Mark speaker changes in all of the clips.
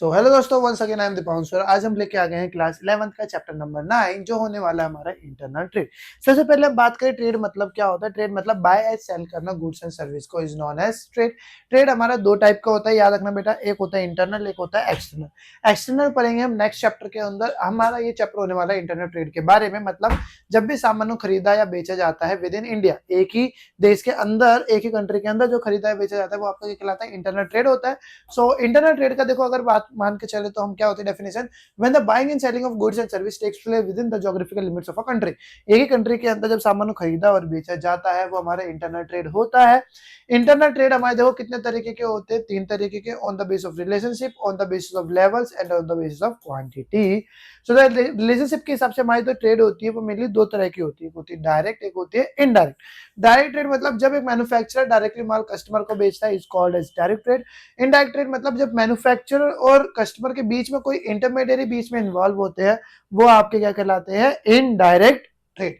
Speaker 1: सो hello दोस्तों, once again I am Deepanshu. आज हम लेके आ गए हैं क्लास 11th का चैप्टर नंबर 9 जो होने वाला है हमारा इंटरनल ट्रेड। सबसे पहले हम बात करें ट्रेड मतलब क्या होता है। ट्रेड मतलब बाय एंड सेल करना गुड्स एंड सर्विस को is known as trade. Trade हमारा दो टाइप का होता है, याद रखना बेटा। एक होता है इंटरनल, एक होता है एक्सटर्नल। एक्सटर्नल पढ़ेंगे हम नेक्स्ट चैप्टर के अंदर। हमारा ये चैप्टर होने वाला है इंटरनल ट्रेड के बारे में। मतलब जब भी सामान को खरीदा या बेचा जाता है विद इन इंडिया, एक ही देश के अंदर, एक ही कंट्री के अंदर जो खरीदा या बेचा जाता है वो आपका कहलाता है इंटरनल ट्रेड होता है। सो इंटरनल ट्रेड का देखो, अगर बात मान के चले तो हम क्या होती है definition, when the buying and selling of goods and service takes place within the geographical limits of a country. एक ही कंट्री के अंदर जब सामान को खरीदा और बेचा जाता है वो हमारा इंटरनल ट्रेड होता है। इंटरनल ट्रेड हमारे देखो कितने तरीके के होते हैं, तीन तरीके के। On the basis of relationship, on the basis of levels and on the basis of quantity. So the relationship के हिसाब से हमारी जो ट्रेड होती है वो मेनली दो तरह की होती है, एक होती है डायरेक्ट, एक होती है इनडायरेक्ट। डायरेक्ट ट्रेड मतलब जब एक मैन्युफैक्चरर डायरेक्टली माल कस्टमर को बेचता है, is called as direct trade. Indirect trade मतलब जब मैन्युफैक्चरर और कस्टमर के बीच में कोई इंटरमीडियरी बीच में इन्वॉल्व होते हैं, वो आपके क्या कहलाते हैं, इनडायरेक्ट ट्रेड।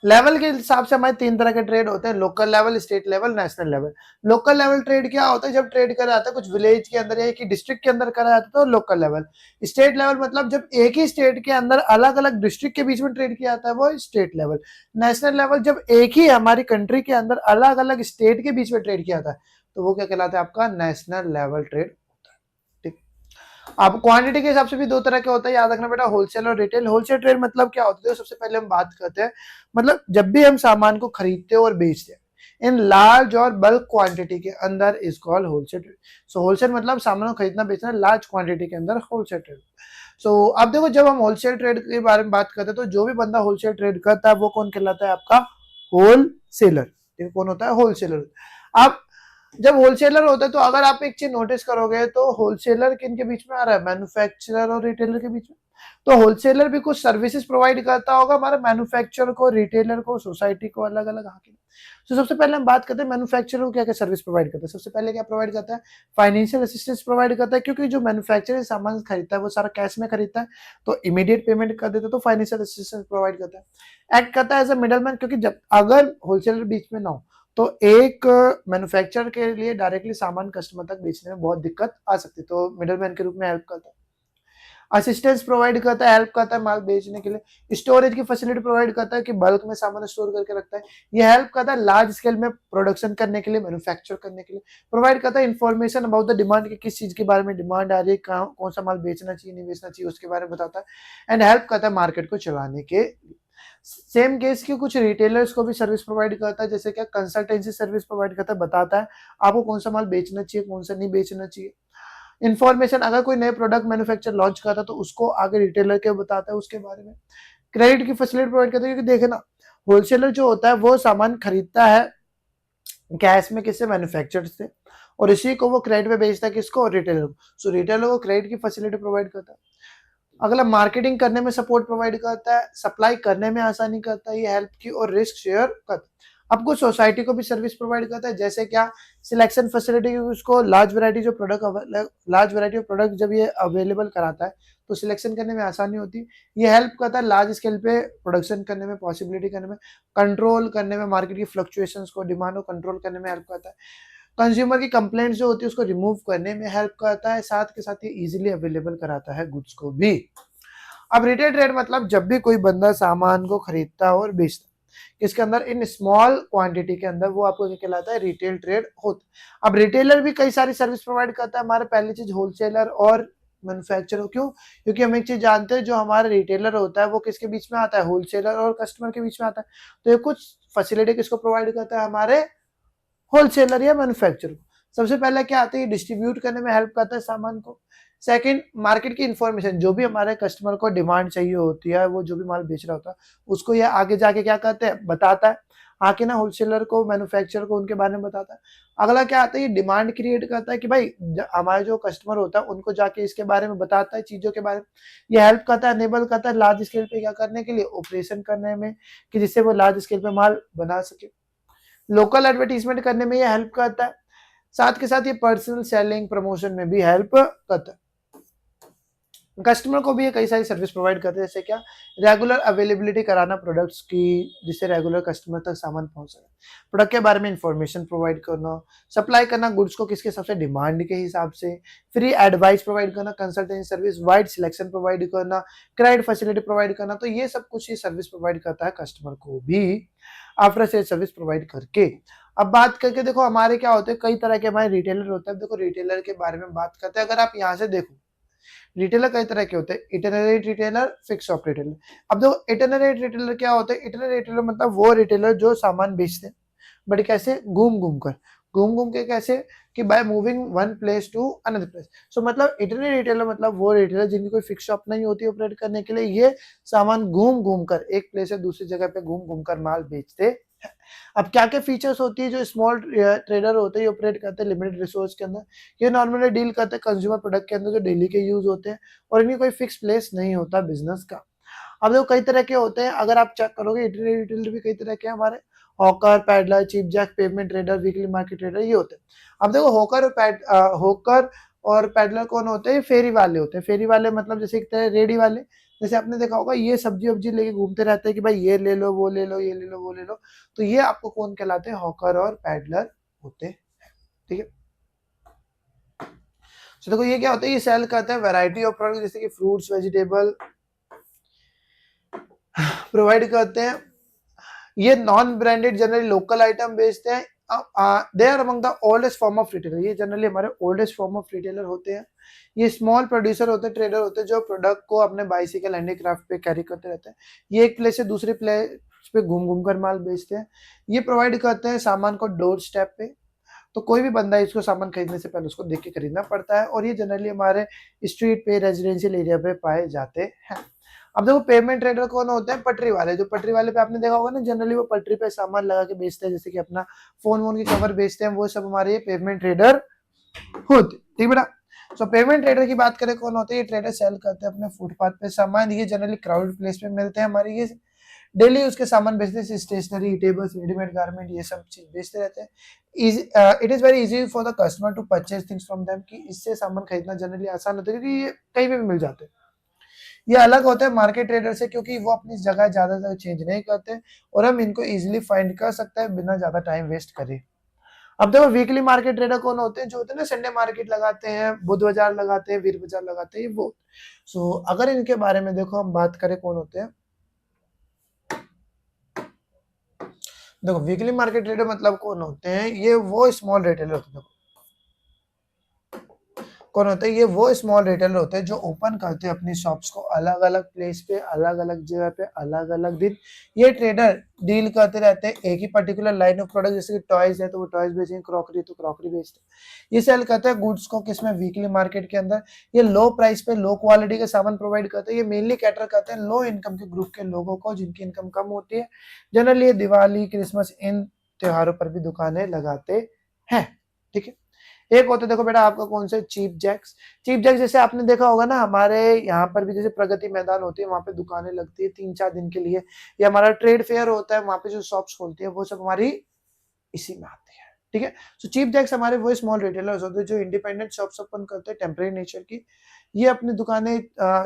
Speaker 1: लेवल के हिसाब से हमारे तीन तरह के ट्रेड होते हैं, local level, state level, national level. Local level trade क्या होता है, जब ट्रेड करा जाता है कुछ विलेज के अंदर या एक ही डिस्ट्रिक्ट के अंदर करा जाता है तो लोकल लेवल। स्टेट लेवल मतलब जब एक ही स्टेट के अंदर अलग अलग डिस्ट्रिक्ट के बीच में ट्रेड किया जाता है वो स्टेट लेवल। नेशनल लेवल जब एक ही हमारी कंट्री के अंदर अलग अलग स्टेट के बीच में ट्रेड किया जाता है तो वो क्या कहलाता है, आपका नेशनल लेवल ट्रेड। अब क्वांटिटी के हिसाब से भी दो तरह के होता है, याद रखना बेटा, होलसेल और रिटेल। होलसेल ट्रेड मतलब क्या होता है, सबसे पहले हम बात करते हैं, मतलब जब भी हम सामान को खरीदते और बेचते हैं इन लार्ज और बल्क क्वांटिटी के अंदर is called wholesale trade. So wholesale मतलब सामान को खरीदना बेचना, लार्ज क्वांटिटी के अंदर होलसेल ट्रेड। सो अब देखो, जब हम होलसेल ट्रेड के बारे में बात करते हैं तो जो भी बंदा होलसेल ट्रेड करता है वो कौन कहलाता है, आपका होलसेलर। कौन होता है, होलसेलर। अब जब होलसेलर होता है तो अगर आप एक चीज नोटिस करोगे तो होलसेलर किन के बीच में आ रहा है, मैन्युफैक्चरर और रिटेलर के बीच में। तो होलसेलर भी कुछ सर्विसेज प्रोवाइड करता होगा हमारे मैन्युफैक्चरर को, रिटेलर को, सोसाइटी को, अलग अलग आके। तो सबसे पहले हम बात करते हैं मैन्युफैक्चरर को क्या क्या सर्विस प्रोवाइड करता है। सबसे पहले क्या प्रोवाइड करता है, फाइनेंशियल असिस्टेंस प्रोवाइड करता है, क्योंकि जो मैन्युफैक्चरर सामान खरीदता है वो सारा कैश में खरीदता है तो इमीडिएट पेमेंट कर देता है, तो फाइनेंशियल असिस्टेंस प्रोवाइड करता है। एक्ट करता है एज अ मिडलमैन, क्योंकि जब अगर होलसेलर बीच में ना हो तो एक मैन्युफैक्चरर के लिए डायरेक्टली सामान कस्टमर तक बेचने में बहुत दिक्कत आ सकती है, तो मिडलमैन के रूप में हेल्प करता है। असिस्टेंस प्रोवाइड करता है, हेल्प करता है माल बेचने के लिए। स्टोरेज की फैसिलिटी प्रोवाइड करता है कि बल्क में सामान स्टोर करके रखता है। ये हेल्प करता है लार्ज स्केल में प्रोडक्शन करने के लिए, मैन्युफैक्चर करने के लिए। प्रोवाइड करता है इन्फॉर्मेशन अबाउट द डिमांड, की किस चीज के बारे में डिमांड आ रही है, कौन सा माल बेचना चाहिए नहीं बेचना चाहिए उसके बारे में बताता है। एंड हेल्प करता है मार्केट को चलाने के। सेम केस की कुछ रिटेलर्स को भी सर्विस प्रोवाइड करता है, जैसे क्या कंसल्टेंसी सर्विस प्रोवाइड करता है, बताता है आपको कौन सा माल बेचना चाहिए, कौन सा नहीं बेचना चाहिए। इन्फॉर्मेशन, अगर कोई नए प्रोडक्ट मैन्युफैक्चर लॉन्च करता है तो उसको आगे रिटेलर के बताता है उसके बारे में। क्रेडिट की फैसिलिटी प्रोवाइड करता है, क्योंकि देखे ना, होलसेलर जो होता है वो सामान खरीदता है कैश में किससे, मैन्युफैक्चर से, और इसी को वो क्रेडिट पे बेचता है किसको, रिटेलर को। सो रिटेलर को क्रेडिट की फैसिलिटी प्रोवाइड करता है। अगला मार्केटिंग करने में सपोर्ट प्रोवाइड करता है, सप्लाई करने में आसानी करता है, ये हेल्प की, और रिस्क शेयर करता है। अब कुछ सोसाइटी को भी सर्विस प्रोवाइड करता है, जैसे क्या, सिलेक्शन फैसिलिटी, उसको लार्ज वैरायटी जो product, large variety of product जब ये अवेलेबल कराता है तो सिलेक्शन करने में आसानी होती है। ये हेल्प करता है लार्ज स्केल पे प्रोडक्शन करने में, पॉसिबिलिटी करने में, कंट्रोल करने में, मार्केट की फ्लक्चुएशंस को, डिमांड को कंट्रोल करने में हेल्प करता है। कंज्यूमर की कंप्लेंट्स जो होती है उसको रिमूव करने में हेल्प करता है, साथ के साथ ये इजीली अवेलेबल कराता है गुड्स को भी। अब रिटेल ट्रेड मतलब जब भी कोई बंदा सामान को खरीदता और बेचता इसके अंदर इन स्मॉल क्वांटिटी के अंदर, वो आपको क्या कहलाता है, रिटेल ट्रेड होता है। अब रिटेलर भी कई सारी सर्विस प्रोवाइड करता है हमारे, पहली चीज होलसेलर और मैन्युफैक्चरर। क्यों, क्योंकि हम एक चीज जानते हैं, जो हमारा रिटेलर होता है वो किसके बीच में आता है, होलसेलर और कस्टमर के बीच में आता है। तो ये कुछ फैसिलिटी किसको प्रोवाइड करता है, हमारे होलसेलर या मैन्युफैक्चरर को। सबसे पहले क्या आता है, डिस्ट्रीब्यूट करने में हेल्प करता है सामान को। सेकंड, मार्केट की इन्फॉर्मेशन, जो भी हमारे कस्टमर को डिमांड चाहिए होती है, वो जो भी माल बेच रहा होता है उसको ये आगे जाके क्या करते हैं, बताता है, आके ना होलसेलर को, मैन्युफैक्चरर को उनके बारे में बताता है। अगला क्या आता है, ये डिमांड क्रिएट करता है कि भाई हमारे जो कस्टमर होता है उनको जाके इसके बारे में बताता है, चीजों के बारे में। ये हेल्प करता है, एनेबल करता है लार्ज स्केल पे क्या करने के लिए, ऑपरेशन करने में, कि जिससे वो लार्ज स्केल पे माल बना सके। लोकल एडवर्टीजमेंट करने में ये हेल्प करता है, साथ के साथ ये पर्सनल सेलिंग प्रमोशन में भी हेल्प करता है। कस्टमर को भी ये कई सारी सर्विस प्रोवाइड करते हैं, जैसे क्या, रेगुलर अवेलेबिलिटी कराना प्रोडक्ट्स की, जिससे रेगुलर कस्टमर तक सामान पहुंच सके, प्रोडक्ट के बारे में इंफॉर्मेशन प्रोवाइड करना, सप्लाई करना गुड्स को किसके सबसे डिमांड के हिसाब से, फ्री एडवाइस प्रोवाइड करना, consultancy service, wide selection provide करना, क्रेडिट फैसिलिटी प्रोवाइड करना। तो ये सब कुछ ही सर्विस प्रोवाइड करता है कस्टमर को भी आफ्टर सेल सर्विस प्रोवाइड करके। अब बात करके देखो हमारे क्या होते हैं, कई तरह के हमारे रिटेलर होते हैं। देखो रिटेलर के बारे में बात करते हैं, अगर आप यहाँ से देखो रिटेलर कई तरह के होते हैं, इटरनरी रिटेलर, फिक्स शॉप रिटेलर। अब देखो इटरनरी रिटेलर क्या होते हैं, इटरनरी रिटेलर मतलब वो रिटेलर जो सामान बेचते हैं, बट कैसे, घूम घूम कर, घूम घूम के कैसे, कि by moving one place to another place. So मतलब इटरनरी रिटेलर मतलब वो रिटेलर जिनकी कोई फिक्स शॉप नहीं होती ऑपरेट करने के लिए, ये सामान घूम घूम कर एक प्लेस से दूसरी जगह पे घूम घूम कर माल बेचते हैं। अब क्या क्या फीचर्स होती है जो स्मॉल ट्रेडर होते हैं, ये ऑपरेट करते हैं लिमिटेड रिसोर्स के अंदर। ये नॉर्मली डील करते हैं कंज्यूमर प्रोडक्ट के अंदर जो डेली के यूज होते हैं, और इनकी कोई फिक्स प्लेस नहीं होता बिजनेस का। अब देखो कई तरह के होते हैं, अगर आप चेक करोगे रिटेलर भी कई तरह के हैं हमारे, hawker, peddler, cheap jack, pavement trader, weekly market trader, ये होते हैं। अब देखो होकर और पैडलर कौन होते हैं, फेरी वाले होते हैं। फेरी वाले मतलब जैसे एक तरह रेडी वाले, जैसे आपने देखा होगा ये सब्जी वब्जी लेके घूमते रहते हैं कि भाई ये ले लो, वो ले लो, ये ले लो, वो ले लो। तो ये आपको कौन कहलाते हैं, हॉकर और पैडलर होते हैं। ठीक है, तो देखो ये क्या होता है, ये सेल करते हैं वैरायटी ऑफ प्रोडक्ट, जैसे कि फ्रूट्स, वेजिटेबल प्रोवाइड करते हैं। ये non branded generally local item बेचते हैं। They are among the oldest form of retailer, ये जनरली हमारे ओल्डेस्ट फॉर्म ऑफ रिटेलर होते हैं। ये स्मॉल प्रोड्यूसर होते हैं, ट्रेडर होते हैं, जो प्रोडक्ट को अपने बाइसिकल हैंडीक्राफ्ट पे कैरी करते रहते हैं। ये एक प्लेस से दूसरी प्लेस पे घूम घूम कर माल बेचते हैं। ये प्रोवाइड करते हैं सामान को डोर स्टेप पे, तो कोई भी बंदा इसको सामान खरीदने से पहले उसको देख के खरीदना पड़ता है। और ये जनरली हमारे स्ट्रीट पे, रेजिडेंशियल एरिया पे पाए जाते हैं। अब देखो पेमेंट ट्रेडर कौन होते हैं, पटरी वाले। जो पटरी वाले पे आपने देखा होगा ना, जनरली वो पटरी पे सामान लगा के बेचते हैं, जैसे कि अपना फोन वोन की कवर बेचते हैं, वो सब हमारे ये पेमेंट ट्रेडर होते। ठीक बेटा, सो पेमेंट ट्रेडर की बात करें कौन होते हैं, ये ट्रेडर सेल करते हैं अपने फुटपाथ पे सामान। ये जनरली क्राउडेड प्लेस पे मिलते हैं हमारे, ये डेली उसके सामान बेचते हैं, स्टेशनरी, टेबल्स, रेडीमेड गारमेंट, ये सब चीज बेचते रहते हैं। It is very easy for the customer to purchase things from them, कि इससे सामान खरीदना जनरली आसान होता है, क्योंकि ये कहीं पे भी मिल जाते हैं। ये अलग होते हैं मार्केट ट्रेडर से, क्योंकि वो अपनी जगह ज्यादा चेंज नहीं करते, और हम इनको इजीली फाइंड कर सकते हैं बिना ज्यादा टाइम वेस्ट करे। अब देखो वीकली मार्केट ट्रेडर कौन होते हैं, जो होते हैं ना संडे मार्केट लगाते हैं, बुध बाजार लगाते हैं, वीर बाजार लगाते हैं, वो। सो अगर इनके बारे में देखो हम बात करें कौन होते हैं, देखो वीकली मार्केट ट्रेडर मतलब कौन होते हैं, ये वो स्मॉल रिटेलर होते हैं। कौन होते हैं, ये वो स्मॉल रिटेलर होते हैं जो ओपन करते हैं अपनी शॉप्स को अलग अलग प्लेस पे, अलग अलग जगह पे, अलग अलग दिन। ये ट्रेडर डील करते रहते हैं एक ही पर्टिकुलर लाइन ऑफ प्रोडक्ट, जैसे कि टॉयज है तो वो टॉयज बेचेंगे, क्रॉकरी तो क्रॉकरी बेचते हैं। ये सेल करते हैं गुड्स को किसमें, वीकली मार्केट के अंदर। ये लो प्राइस पे लो क्वालिटी का सामान प्रोवाइड करते हैं। ये मेनली कैटर करते हैं लो इनकम के ग्रुप के लोगों को, जिनकी इनकम कम होती है। जनरली ये दिवाली, क्रिसमस, इन त्योहारों पर भी दुकानें लगाते हैं। ठीक है, एक होते देखो बेटा आपका कौन से, चीप जैक्स। चीप जैक्स जैसे आपने देखा होगा ना, हमारे यहाँ पर भी जैसे प्रगति मैदान होती है, वहां पे दुकानें लगती है 3-4 दिन के लिए, या हमारा ट्रेड फेयर होता है, वहां पे जो शॉप्स खोलती है वो सब हमारी इसी में आती है। ठीक है, सो चीप जैक्स हमारे वो स्मॉल रिटेलर्स होते हैं जो इंडिपेंडेंट शॉप्स ओपन करते हैं टेम्परेरी नेचर की। ये अपनी दुकानें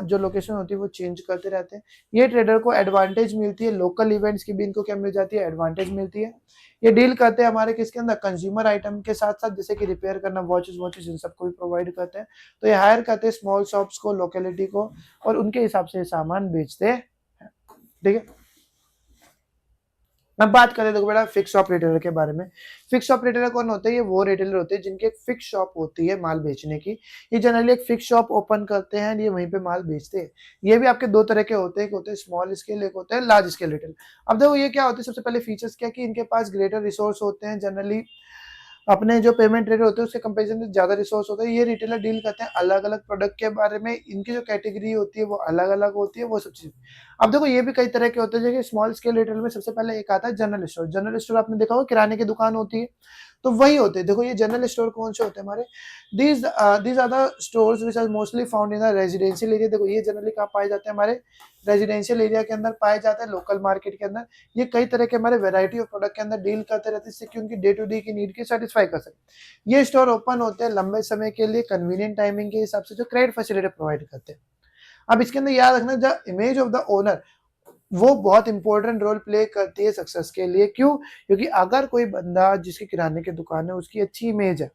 Speaker 1: जो लोकेशन होती है वो चेंज करते रहते हैं। ये ट्रेडर को एडवांटेज मिलती है, लोकल इवेंट्स की भी इनको क्या मिल जाती है, एडवांटेज मिलती है। ये डील करते हैं हमारे किसके अंदर, कंज्यूमर आइटम के साथ साथ, जैसे कि रिपेयर करना, वॉचेस इन सबको भी प्रोवाइड करते हैं। तो ये हायर करते हैं स्मॉल शॉप्स को, लोकेलिटी को, और उनके हिसाब से सामान बेचते हैं। ठीक है, अब बात करें देखो बेटा फिक्स शॉप रिटेलर के बारे में। फिक्स शॉप रिटेलर कौन होते हैं, ये वो रिटेलर होते हैं जिनकी एक फिक्स शॉप होती है माल बेचने की। ये जनरली एक फिक्स शॉप ओपन करते हैं, ये वहीं पे माल बेचते हैं। ये भी आपके दो तरह के होते हैं, एक होते हैं स्मॉल स्केल, एक होते हैं लार्ज स्केल रिटेल। अब देखो ये क्या होते हैं, सबसे पहले फीचर्स क्या, कि इनके पास ग्रेटर रिसोर्स होते हैं। जनरली अपने जो पेमेंट रेट होते हैं उसके कंपैरिजन में ज्यादा रिसोर्स होता है। ये रिटेलर डील करते हैं अलग अलग प्रोडक्ट के बारे में, इनकी जो कैटेगरी होती है वो अलग अलग होती है, वो सब चीज। अब देखो ये भी कई तरह के होते हैं, जैसे स्मॉल स्केल रिटेल में सबसे पहले एक आता है जनरल स्टोर। जनरल स्टोर आपने देखा होगा किराने की दुकान होती है, तो वही होते हैं। देखो ये जनरल स्टोर कौन से होते हैं हमारे, these are the stores which are mostly found in the residential area. देखो ये जनरली कहाँ पाए जाते हैं, हमारे रेजिडेंशियल एरिया के अंदर पाए जाते हैं, लोकल मार्केट के अंदर। ये कई तरह के हमारे वैरायटी ऑफ प्रोडक्ट के अंदर डील करते रहते हैं, जिससे कि उनकी डे टू डे की नीड की सेटिस्फाई कर सके। ये स्टोर ओपन होते हैं लंबे समय के लिए, कन्वीनियंट टाइमिंग के हिसाब से, जो क्रेडिट फैसिलिटी प्रोवाइड करते हैं। अब इसके अंदर याद रखना the image of the owner वो बहुत इंपॉर्टेंट रोल प्ले करती है सक्सेस के लिए। क्यों? क्योंकि अगर कोई बंदा जिसकी किराने की दुकान है उसकी अच्छी इमेज है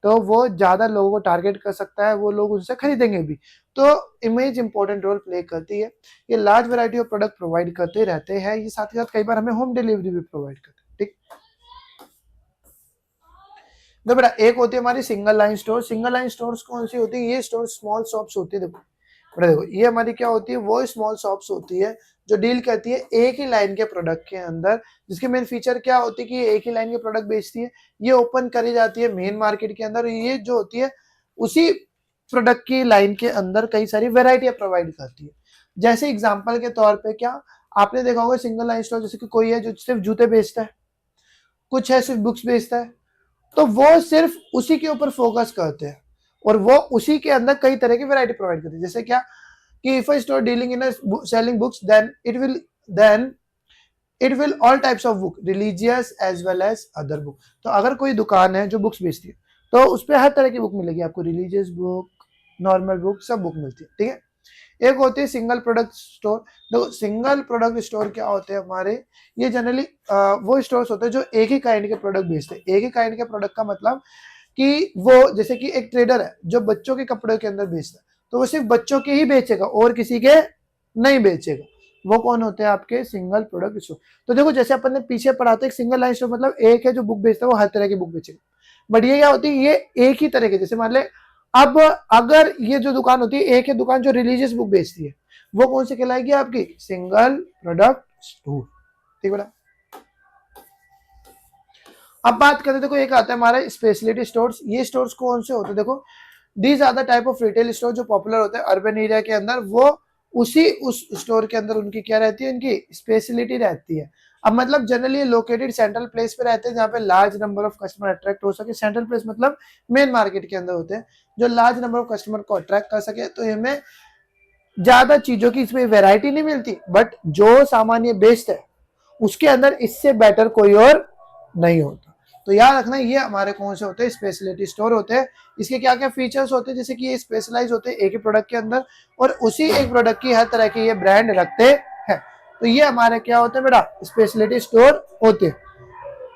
Speaker 1: तो वो ज्यादा लोगों को टारगेट कर सकता है, वो लोग उनसे खरीदेंगे भी। तो इमेज इंपॉर्टेंट रोल प्ले करती है। ये large variety of product provide करते रहते हैं, ये साथ ही साथ कई बार हमें होम डिलीवरी भी प्रोवाइड करते हैं। ठीक, देखो बेटा एक होती है हमारी single line store. Single line stores कौन सी होती है? ये स्टोर स्मॉल शॉप्स होती है। देखो बेटा देखो ये हमारी क्या होती है, वो स्मॉल शॉप्स होती है जो डील करती है एक ही लाइन के प्रोडक्ट के अंदर, जिसके मेन फीचर क्या होती है कि ये एक ही लाइन के प्रोडक्ट बेचती है। ये ओपन करी जाती है मेन मार्केट के अंदर, ये जो होती है उसी प्रोडक्ट की लाइन के अंदर कई सारी वेराइटियां प्रोवाइड करती है। जैसे एग्जांपल के तौर पे क्या आपने देखा होगा सिंगल लाइन स्टोर, जैसे कि कोई है जो सिर्फ जूते बेचता है, कुछ है सिर्फ बुक्स बेचता है, तो वो सिर्फ उसी के ऊपर फोकस करते हैं और वो उसी के अंदर कई तरह की वैरायटी प्रोवाइड करती है। जैसे क्या कि if I store dealing in selling books then it will all types of book religious as well as other book. तो अगर कोई दुकान है जो बुक्स बेचती है तो उस पर हर तरह की बुक मिलेगी आपको, रिलीजियस बुक, नॉर्मल बुक, सब बुक मिलती है। ठीक है, एक होती है सिंगल प्रोडक्ट स्टोर। तो सिंगल प्रोडक्ट स्टोर क्या होते हैं हमारे, ये जनरली वो स्टोर्स होते हैं जो एक ही काइंड के प्रोडक्ट बेचते हैं। एक ही काइंड के प्रोडक्ट का मतलब कि वो जैसे कि एक ट्रेडर है जो बच्चों के कपड़े के अंदर बेचता है तो वो सिर्फ बच्चों के ही बेचेगा और किसी के नहीं बेचेगा। वो कौन होते हैं? आपके सिंगल प्रोडक्ट स्टोर। तो देखो जैसे अपन ने पीछे पढ़ा था, एक सिंगल लाइन स्टोर मतलब एक है जो बुक बेचता है, वो हर तरह की बुक बेचेगा। बट ये क्या होती है, ये एक ही तरह के, जैसे मान ले अब अगर ये जो दुकान होती है एक है दुकान जो रिलीजियस बुक बेचती है, वो कौन सी कहलाएगी? आपकी सिंगल प्रोडक्ट स्टोर। ठीक है। अब बात करें, देखो एक आता है हमारा स्पेशलिटी स्टोर्स। ये स्टोर्स कौन से होते हैं? देखो these are the type of retail store जो पॉपुलर होते हैं अर्बन एरिया के अंदर। वो उस स्टोर के अंदर उनकी क्या रहती है, उनकी स्पेशलिटी रहती है। अब मतलब जनरली लोकेटेड सेंट्रल प्लेस पे रहते हैं जहाँ पे large number of customer attract हो सके। सेंट्रल प्लेस मतलब मेन मार्केट के अंदर होते हैं जो लार्ज नंबर ऑफ कस्टमर को अट्रैक्ट कर सके। तो इनमें ज्यादा चीजों की इसमें वैरायटी नहीं मिलती, बट जो सामान ये बेस्ड है उसके अंदर इससे बेटर कोई और नहीं होता। तो याद रखना ये हमारे कौन से होते हैं? स्पेशलिटी स्टोर होते हैं। इसके क्या क्या फीचर्स होते हैं, जैसे कि ये स्पेशलाइज होते हैं एक ही प्रोडक्ट के अंदर और उसी एक प्रोडक्ट की हर तरह की ये ब्रांड रखते हैं। तो ये हमारे क्या होते हैं बेटा? स्पेशलिटी स्टोर होते हैं।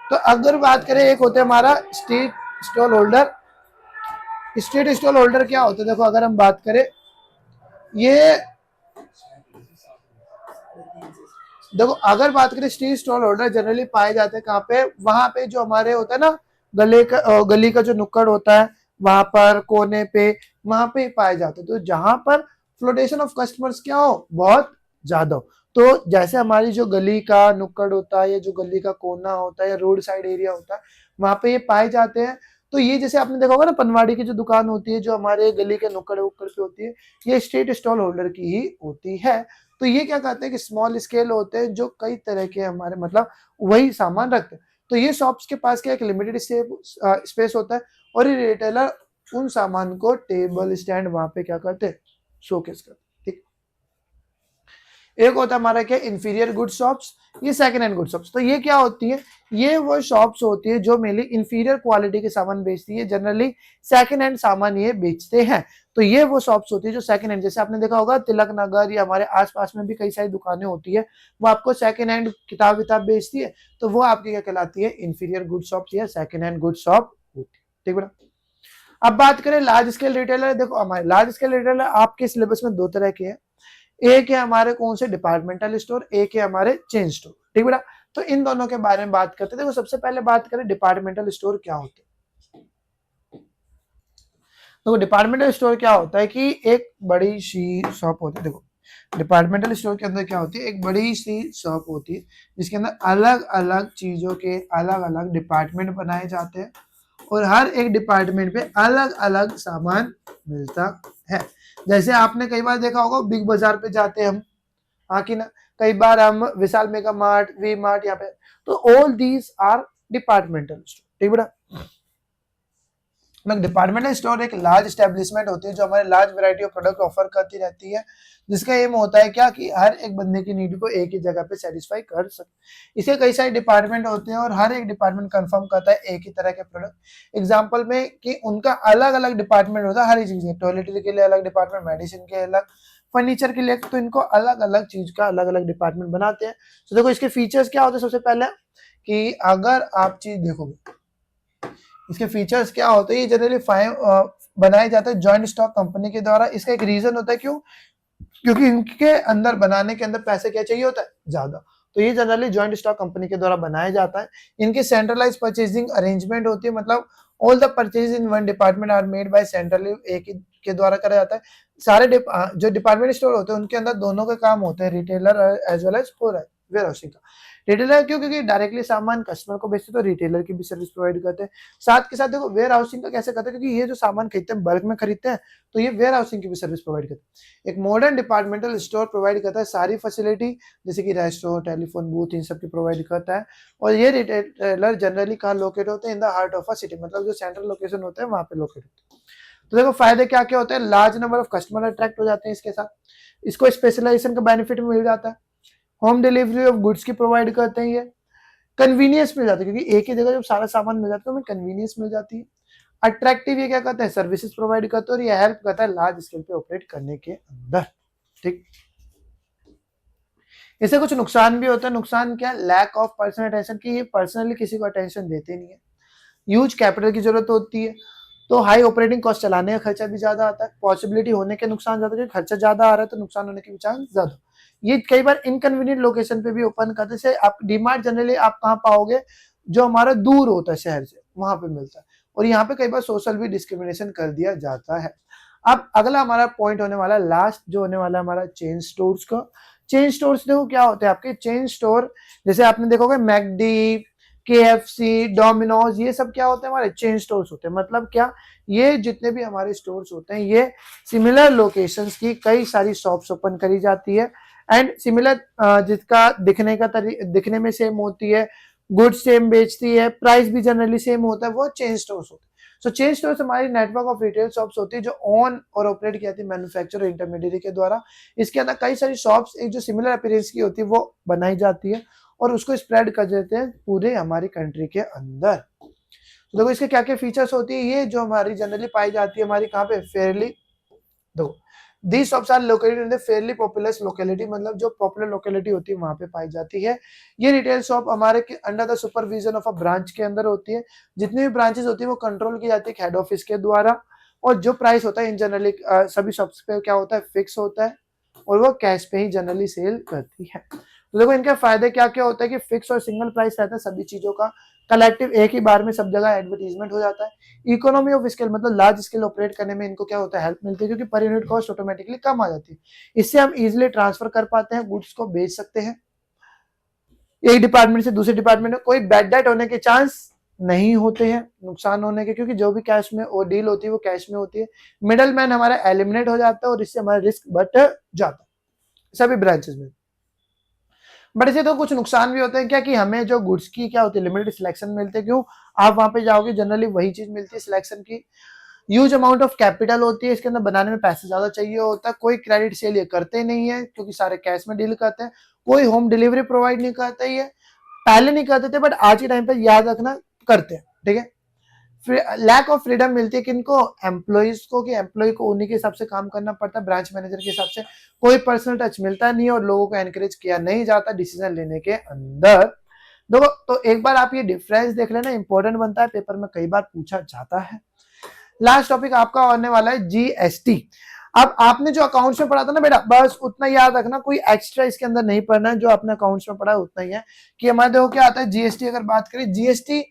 Speaker 1: तो अगर बात करें, एक होते हैं हमारा street stall holder. Street stall holder क्या होते हैं? देखो अगर हम बात करें, ये देखो अगर बात करें स्ट्रीट स्टॉल होल्डर जनरली पाए जाते हैं कहाँ पे? वहां पे जो हमारे होता है ना गली का जो नुक्कड़ होता है वहां पर कोने पे, वहां पे पाए जाते हैं। तो जहां पर फ्लोटेशन ऑफ कस्टमर्स क्या हो, बहुत ज्यादा हो। तो जैसे हमारी जो गली का नुक्कड़ होता है या जो गली का कोना होता है या रोड साइड एरिया होता है वहां पे ये पाए जाते हैं। तो ये जैसे आपने देखा होगा ना पनवाड़ी की जो दुकान होती है जो हमारे गली के नुक्कड़ उक्कड़ पे होती है, ये स्ट्रीट स्टॉल होल्डर की ही होती है। तो ये क्या कहते हैं कि स्मॉल स्केल होते हैं जो कई तरह के हमारे मतलब वही सामान रखते हैं। तो ये शॉप्स के पास क्या एक लिमिटेड स्पेस होता है और ये रिटेलर उन सामान को टेबल स्टैंड वहां पे क्या करते हैं? शोकेस करते हैं। ठीक, एक होता है हमारा क्या इंफीरियर गुड शॉप्स, ये सेकंड हैंड गुड शॉप्स। तो ये क्या होती है? ये वो शॉप्स होती है जो मेनली इंफीरियर क्वालिटी के सामान बेचती है, जनरली सेकंड हैंड सामान ये बेचते हैं। तो ये वो शॉप्स होती है जो सेकंड हैंड, जैसे आपने देखा होगा तिलक नगर या हमारे आसपास में भी कई सारी दुकानें होती है, वो आपको सेकंड हैंड किताब विताब बेचती है। तो वो आपकी क्या कहलाती है? इंफीरियर गुड शॉप या सेकंड हैंड गुड शॉप होती है। ठीक बेटा, अब बात करें लार्ज स्केल रिटेलर। देखो हमारे लार्ज स्केल रिटेलर आपके सिलेबस में दो तरह के हैं। एक है हमारे कौन से? डिपार्टमेंटल स्टोर, एक है हमारे चेन स्टोर। ठीक बेटा, तो इन दोनों के बारे में बात करते हैं। देखो सबसे पहले बात करें डिपार्टमेंटल स्टोर क्या होते हैं। देखो डिपार्टमेंटल स्टोर क्या होता है कि एक बड़ी सी शॉप होती है। देखो डिपार्टमेंटल स्टोर के अंदर क्या होती है? एक बड़ी सी शॉप होती है जिसके अंदर अलग अलग चीजों के अलग अलग डिपार्टमेंट बनाए जाते हैं और हर एक डिपार्टमेंट पे अलग अलग सामान मिलता है। जैसे आपने कई बार देखा होगा बिग बाजार पे जाते हैं हम, हाँ कि ना, कई बार हम Vishal Mega Mart, V Mart यहाँ पे, तो all these are departmental store. ठीक बेटा, डिपार्टमेंटल स्टोर एक लार्ज एस्टेब्लिशमेंट होती है जो हमारे large variety of product offer करती रहती है, जिसका एम होता है क्या कि हर एक बंदे की नीड को एक ही जगह पे सेटिस्फाई कर सके। इसके कई सारे डिपार्टमेंट होते हैं और हर एक डिपार्टमेंट कंफर्म करता है एक ही तरह के प्रोडक्ट। एग्जांपल में कि उनका अलग अलग डिपार्टमेंट होता है हर एक चीज में, टॉयलेटरी के लिए अलग डिपार्टमेंट, मेडिसिन के अलग, फर्नीचर के लिए, तो इनको अलग अलग चीज का अलग अलग डिपार्टमेंट बनाते हैं। तो देखो इसके फीचर्स क्या होते हैं। सबसे पहले कि अगर आप चीज देखोगे, इसके फीचर्स क्या होते हैं, ये जनरली 5 बनाए जाते हैं जॉइंट स्टॉक कंपनी के द्वारा। इसका एक रीजन होता है, क्यों? क्योंकि इनके अंदर बनाने के अंदर पैसे क्या चाहिए होता है, ज्यादा। तो ये जनरली जॉइंट स्टॉक कंपनी के द्वारा बनाया जाता है। इनकी सेंट्रलाइज परचेजिंग अरेंजमेंट होती है, मतलब all the purchase in one department are made by centrally, एक ही के द्वारा करा जाता है। सारे जो डिपार्टमेंट स्टोर होते हैं उनके अंदर दोनों के काम होते हैं, retailer as well as warehousing का। रिटेलर क्यों? क्योंकि डायरेक्टली सामान कस्टमर को बेचते, तो रिटेलर की भी सर्विस प्रोवाइड करते हैं। साथ के साथ देखो वेयर हाउसिंग का कैसे करते हैं, क्योंकि ये जो सामान खरीदते हैं बल्क में खरीदते हैं, तो ये वेयर हाउसिंग की भी सर्विस प्रोवाइड करते हैं। एक मॉडर्न डिपार्टमेंटल स्टोर प्रोवाइड करता है सारी फैसिलिटी, जैसे कि रेस्टोरेंट, टेलीफोन बूथ, इन सब की प्रोवाइड करता है। और ये रिटेलर जनरली कहाँ लोकेट होते हैं? In the heart of a city, मतलब जो सेंट्रल लोकेशन होते हैं वहां पे लोकेट होते हैं। तो देखो फायदे क्या क्या होते हैं। Large number of customer attract हो जाते हैं इसके साथ, इसको स्पेशलाइजेशन का बेनिफिट मिल जाता है। होम डिलीवरी ऑफ गुड्स की प्रोवाइड करते हैं ये। कन्वीनियंस मिल जाती है, क्योंकि एक ही जगह जब सारा सामान मिल जाता है तो हमें कन्वीनियंस मिल जाती है। अट्रैक्टिव ये क्या करते हैं? सर्विसेज प्रोवाइड करते हैं, और ये हेल्प करता है लार्ज स्केल पे ऑपरेट करने के अंदर। ठीक, इससे कुछ नुकसान भी होता है। नुकसान क्या? लैक ऑफ पर्सनल अटेंशन, की ये पर्सनली किसी को अटेंशन देते नहीं है। ह्यूज कैपिटल की जरूरत होती है, तो हाई ऑपरेटिंग कॉस्ट, चलाने का खर्चा भी ज्यादा आता है। पॉसिबिलिटी होने के नुकसान ज्यादा, क्योंकि खर्चा ज्यादा आ रहा है तो नुकसान होने के चांस ज्यादा। ये कई बार इनकन्वीनियंट लोकेशन पे भी ओपन करते से आप डीमार्ट जनरली आप कहाँ पाओगे? जो हमारा दूर होता है शहर से, वहां पे मिलता है। और यहाँ पे कई बार सोशल भी डिस्क्रिमिनेशन कर दिया जाता है। अब अगला हमारा पॉइंट होने वाला है, लास्ट जो होने वाला है हमारा, चेन स्टोर्स का। चेन स्टोर्स देखो क्या होते हैं आपके चेन स्टोर, जैसे आपने देखोगे मैकडी, KFC, डोमिनोज, ये सब क्या होते हैं? हमारे चेन स्टोर्स होते हैं। मतलब क्या? ये जितने भी हमारे स्टोर्स होते हैं, ये सिमिलर लोकेशंस की कई सारी शॉप्स ओपन करी जाती है, एंड सिमिलर जिसका दिखने में सेम होती है, गुड्स सेम बेचती है, प्राइस भी जनरली सेम होता है, वो चेन स्टोर्स होते हैं। सो चेन स्टोर्स हमारी नेटवर्क ऑफ रिटेल शॉप्स होती है, जो ऑन और ऑपरेट की जाती है मैन्युफैक्चरर इंटरमीडिएट के द्वारा। इसके अंदर कई सारी शॉप्स एक जो सिमिलर अपीयरेंस की होती है वो बनाई जाती है, और उसको स्प्रेड कर देते हैं पूरे हमारी कंट्री के अंदर। तो देखो इसके क्या क्या फीचर्स होती है। ये जो हमारी जनरली पाई जाती है हमारी कहाँ पे? फेयरली, देखो these shops are located in the fairly populous locality, मतलब जो पॉपुलर लोकेलिटी होती है वहां पे पाई जाती है। ये रिटेल शॉप हमारे under the supervision of a branch के अंदर होती है। जितनी भी ब्रांचेस होती है वो कंट्रोल की जाती है हेड ऑफिस के द्वारा। और जो प्राइस होता है इन जनरली सभी शॉप्स पे क्या होता है? फिक्स होता है, और वो कैश पे ही जनरली सेल करती है। तो देखो इनके फायदे क्या क्या होता है कि फिक्स और सिंगल प्राइस रहता है सभी चीजों का। कलेक्टिव एक ही बार में सब जगह एडवर्टीजमेंट हो जाता है। इकोनॉमी ऑफ स्केल, मतलब लार्ज स्केल ऑपरेट करने में इनको क्या होता है? हेल्प मिलती है, क्योंकि पर यूनिट कॉस्ट ऑटोमेटिकली कम आ जाती है। इससे हम इजिली ट्रांसफर कर पाते हैं, गुड्स को बेच सकते हैं एक डिपार्टमेंट से दूसरे डिपार्टमेंट में। कोई बैड डेट होने के चांस नहीं होते हैं, नुकसान होने के, क्योंकि जो भी कैश में वो डील होती है वो कैश में होती है। मिडल मैन हमारा एलिमिनेट हो जाता है, और इससे हमारा रिस्क बढ़ जाता है सभी ब्रांचेस में। बट इसे तो कुछ नुकसान भी होते हैं क्या, कि हमें जो गुड्स की क्या होती है? लिमिटेड सिलेक्शन मिलते हैं। क्यों? आप वहां पे जाओगे जनरली वही चीज मिलती है सिलेक्शन की। ह्यूज अमाउंट ऑफ कैपिटल होती है, इसके अंदर बनाने में पैसे ज्यादा चाहिए होता है। कोई क्रेडिट सेल ये करते नहीं है, क्योंकि सारे कैश में डील करते हैं। कोई होम डिलीवरी प्रोवाइड नहीं करता, ये पहले नहीं करते थे, बट आज के टाइम पे याद रखना करते हैं। ठीक है, लैक ऑफ फ्रीडम मिलती है किनको? एम्प्लॉइज को, कि एम्प्लॉय को उन्हीं के हिसाब से काम करना पड़ता है, ब्रांच मैनेजर के हिसाब से। कोई पर्सनल टच मिलता नहीं है, और लोगों को एनकरेज किया नहीं जाता डिसीजन लेने के अंदर। देखो तो एक बार आप ये डिफरेंस देख लेना, इंपॉर्टेंट बनता है, पेपर में कई बार पूछा जाता है। लास्ट टॉपिक आपका होने वाला है GST। अब आपने जो अकाउंट्स में पढ़ा था ना बेटा, बस उतना याद रखना, कोई एक्स्ट्रा इसके अंदर नहीं पढ़ना है। जो आपने अकाउंट्स में पढ़ा है उतना ही है। कि हमारे देखो क्या आता है GST। अगर बात करें GST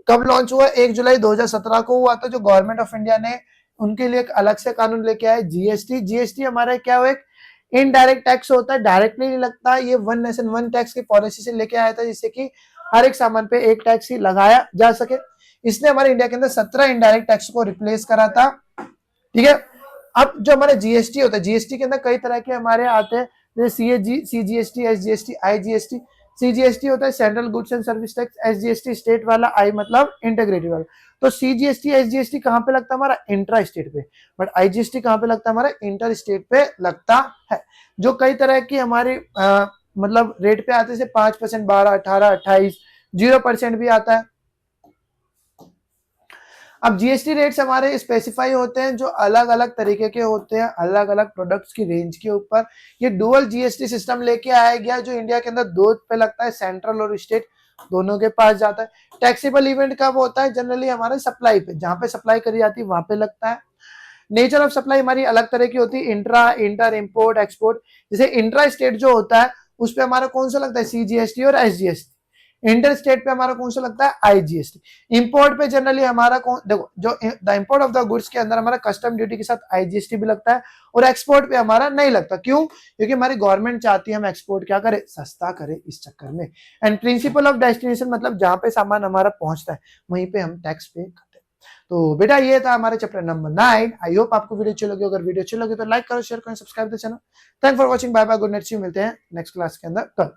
Speaker 1: कब लॉन्च हुआ? 1 जुलाई 2017 को हुआ था। जो गवर्नमेंट ऑफ इंडिया ने उनके लिए एक अलग से कानून लेके आए GST हमारा क्या हो? एक इनडायरेक्ट टैक्स होता है, डायरेक्टली नहीं लगता। ये वन नेशन वन टैक्स की पॉलिसी से लेके आया था, जिससे कि हर एक सामान पे एक टैक्स ही लगाया जा सके। इसने हमारे इंडिया के अंदर 17 इनडायरेक्ट टैक्स को रिप्लेस करा था। ठीक है, अब जो हमारा GST होता है, GST के अंदर कई तरह के हमारे आते हैं, जैसे CGST, SGST, IGST। CGST होता है central goods and service tax, SGST state वाला, I मतलब इंटीग्रेटेड वाला। तो CGST, SGST कहाँ पे लगता है? हमारा इंट्रा स्टेट पे। बट IGST कहाँ पे लगता है? हमारा इंटर स्टेट पे लगता है। जो कई तरह की हमारे मतलब रेट पे आते हैं, 5%, 12, 18, 28, 0% भी आता है। अब जीएसटी रेट्स हमारे स्पेसिफाई होते हैं जो अलग अलग तरीके के होते हैं, अलग अलग प्रोडक्ट्स की रेंज के ऊपर। ये डुअल जीएसटी सिस्टम लेके आया गया जो इंडिया के अंदर दो पे लगता है, सेंट्रल और स्टेट दोनों के पास जाता है। टैक्सेबल इवेंट कब होता है? जनरली हमारे सप्लाई पे, जहां पे सप्लाई करी जाती है वहां पे लगता है। नेचर ऑफ सप्लाई हमारी अलग तरह की होती है, इंट्रा, इंटर, इंपोर्ट, एक्सपोर्ट। जैसे इंट्रा स्टेट जो होता है उस पे हमारा कौन सा लगता है? सीजीएसटी और एसजीएसटी। इंटर स्टेट पे हमारा कौन सा लगता है? आईजीएसटी। इंपोर्ट पे जनरली हमारा कौन, देखो जो the import of the goods के अंदर हमारा कस्टम ड्यूटी के साथ आईजीएसटी भी लगता है, और एक्सपोर्ट पे हमारा नहीं लगता। क्यों? क्योंकि हमारी गवर्नमेंट चाहती है हम एक्सपोर्ट क्या करें? सस्ता करें, इस चक्कर में। एंड प्रिंसिपल ऑफ डेस्टिनेशन मतलब जहां पे सामान हमारा पहुंचता है वहीं पे हम टैक्स पे करते हैं। तो बेटा ये था हमारे चैप्टर नंबर 9। आई होप आपको वीडियो अच्छी लगी। अगर वीडियो अच्छी लगी तो लाइक करो, शेयर करो, subscribe the channel. Thank for watching, bye bye, good night, see you. मिलते हैं नेक्स्ट क्लास के अंदर कल।